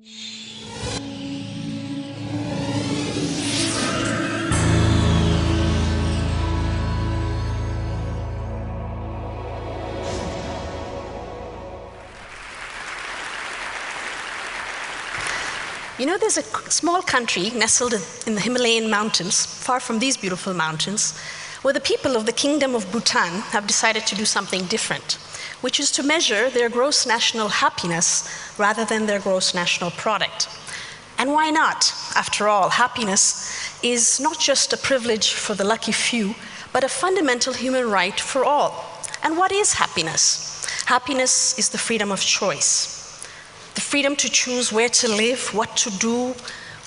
You know, there's a small country nestled in the Himalayan mountains, far from these beautiful mountains, where the people of the Kingdom of Bhutan have decided to do something different, which is to measure their gross national happiness rather than their gross national product. And why not? After all, happiness is not just a privilege for the lucky few, but a fundamental human right for all. And what is happiness? Happiness is the freedom of choice. The freedom to choose where to live, what to do,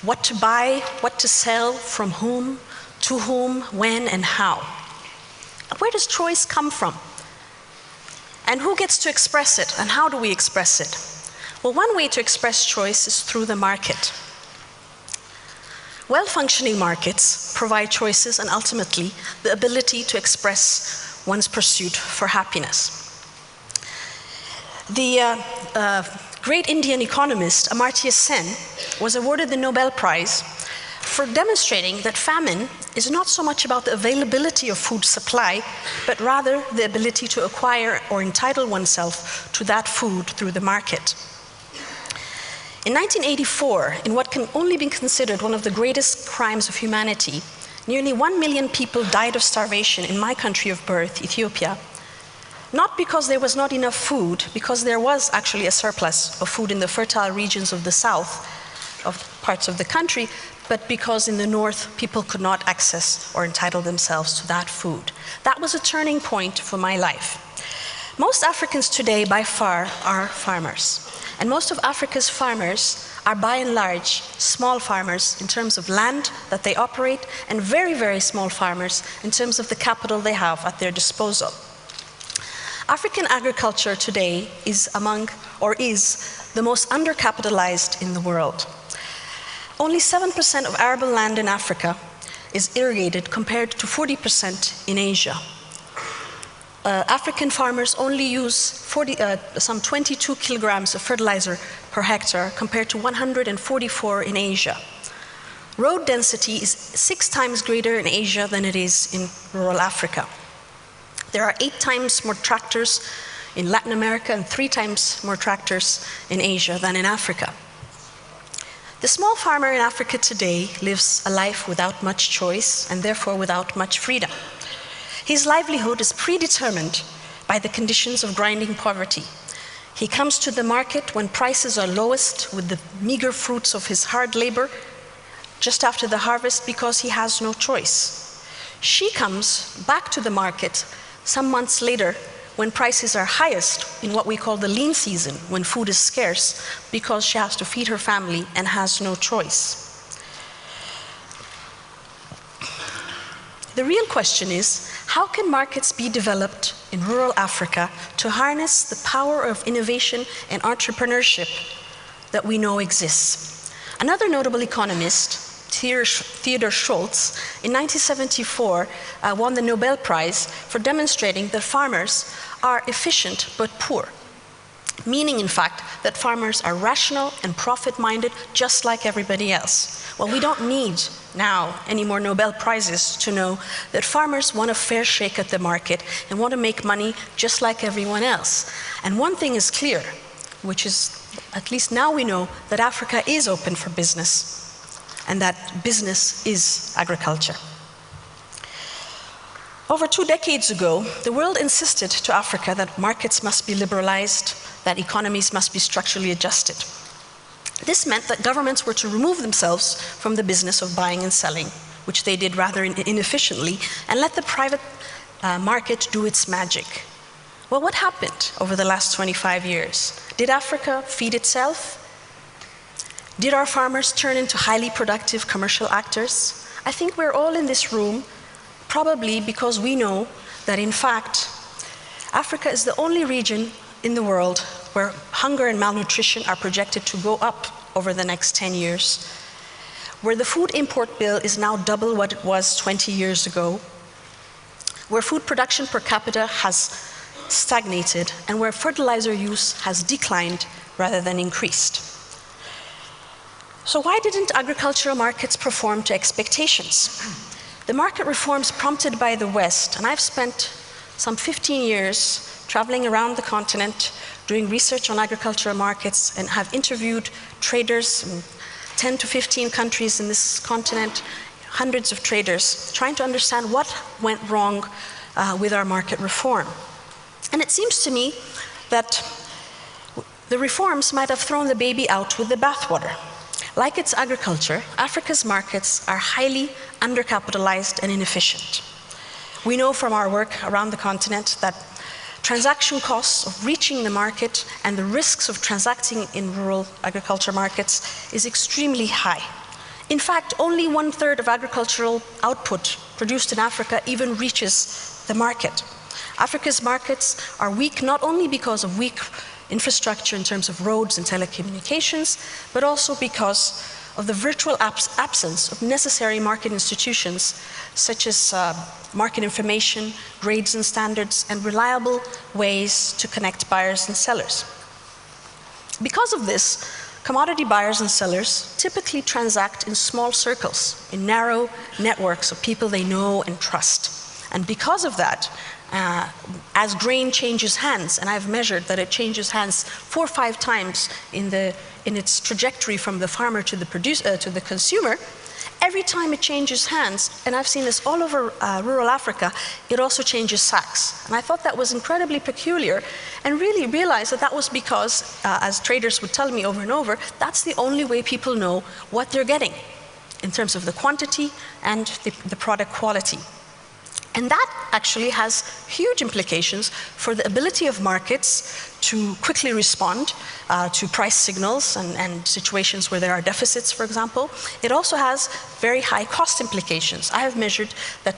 what to buy, what to sell, from whom, to whom, when, and how. Where does choice come from? And who gets to express it, and how do we express it? Well, one way to express choice is through the market. Well-functioning markets provide choices and ultimately the ability to express one's pursuit for happiness. The great Indian economist Amartya Sen was awarded the Nobel Prize for demonstrating that famine is not so much about the availability of food supply, but rather the ability to acquire or entitle oneself to that food through the market. In 1984, in what can only be considered one of the greatest crimes of humanity, nearly 1 million people died of starvation in my country of birth, Ethiopia. Not because there was not enough food, because there was actually a surplus of food in the fertile regions of the south, of parts of the country, but because in the north, people could not access or entitle themselves to that food. That was a turning point for my life. Most Africans today, by far, are farmers. And most of Africa's farmers are, by and large, small farmers in terms of land that they operate, and very, very small farmers in terms of the capital they have at their disposal. African agriculture today is the most undercapitalized in the world. Only 7% of arable land in Africa is irrigated compared to 40% in Asia. African farmers only use some 22 kilograms of fertilizer per hectare compared to 144 in Asia. Road density is 6 times greater in Asia than it is in rural Africa. There are 8 times more tractors in Latin America and 3 times more tractors in Asia than in Africa. The small farmer in Africa today lives a life without much choice and therefore without much freedom. His livelihood is predetermined by the conditions of grinding poverty. He comes to the market when prices are lowest with the meager fruits of his hard labor just after the harvest because he has no choice. She comes back to the market some months later when prices are highest in what we call the lean season, when food is scarce, because she has to feed her family and has no choice. The real question is, how can markets be developed in rural Africa to harness the power of innovation and entrepreneurship that we know exists? Another notable economist, Theodor Schultz, in 1974 won the Nobel Prize for demonstrating that farmers are efficient but poor, meaning in fact that farmers are rational and profit-minded just like everybody else. Well, we don't need now any more Nobel Prizes to know that farmers want a fair shake at the market and want to make money just like everyone else. And one thing is clear, which is, at least now we know, that Africa is open for business, and that business is agriculture. Over 2 decades ago, the world insisted to Africa that markets must be liberalized, that economies must be structurally adjusted. This meant that governments were to remove themselves from the business of buying and selling, which they did rather inefficiently, and let the private market do its magic. Well, what happened over the last 25 years? Did Africa feed itself? Did our farmers turn into highly productive commercial actors? I think we're all in this room probably because we know that in fact, Africa is the only region in the world where hunger and malnutrition are projected to go up over the next 10 years, where the food import bill is now double what it was 20 years ago, where food production per capita has stagnated, and where fertilizer use has declined rather than increased. So why didn't agricultural markets perform to expectations? The market reforms prompted by the West, and I've spent some 15 years traveling around the continent, doing research on agricultural markets, and have interviewed traders in 10 to 15 countries in this continent, hundreds of traders, trying to understand what went wrong with our market reform. And it seems to me that the reforms might have thrown the baby out with the bathwater. Like its agriculture, Africa's markets are highly undercapitalized and inefficient. We know from our work around the continent that transaction costs of reaching the market and the risks of transacting in rural agriculture markets is extremely high. In fact, only 1/3 of agricultural output produced in Africa even reaches the market. Africa's markets are weak not only because of weak infrastructure in terms of roads and telecommunications, but also because of the virtual absence of necessary market institutions such as market information, grades and standards, and reliable ways to connect buyers and sellers. Because of this, commodity buyers and sellers typically transact in small circles, in narrow networks of people they know and trust. And because of that, as grain changes hands, and I've measured that it changes hands 4 or 5 times in its trajectory from the farmer to the consumer, every time it changes hands, and I've seen this all over rural Africa, it also changes sacks. And I thought that was incredibly peculiar, and really realized that that was because, as traders would tell me over and over, that's the only way people know what they're getting in terms of the quantity and the product quality. And that actually has huge implications for the ability of markets to quickly respond to price signals and situations where there are deficits, for example. It also has very high cost implications. I have measured that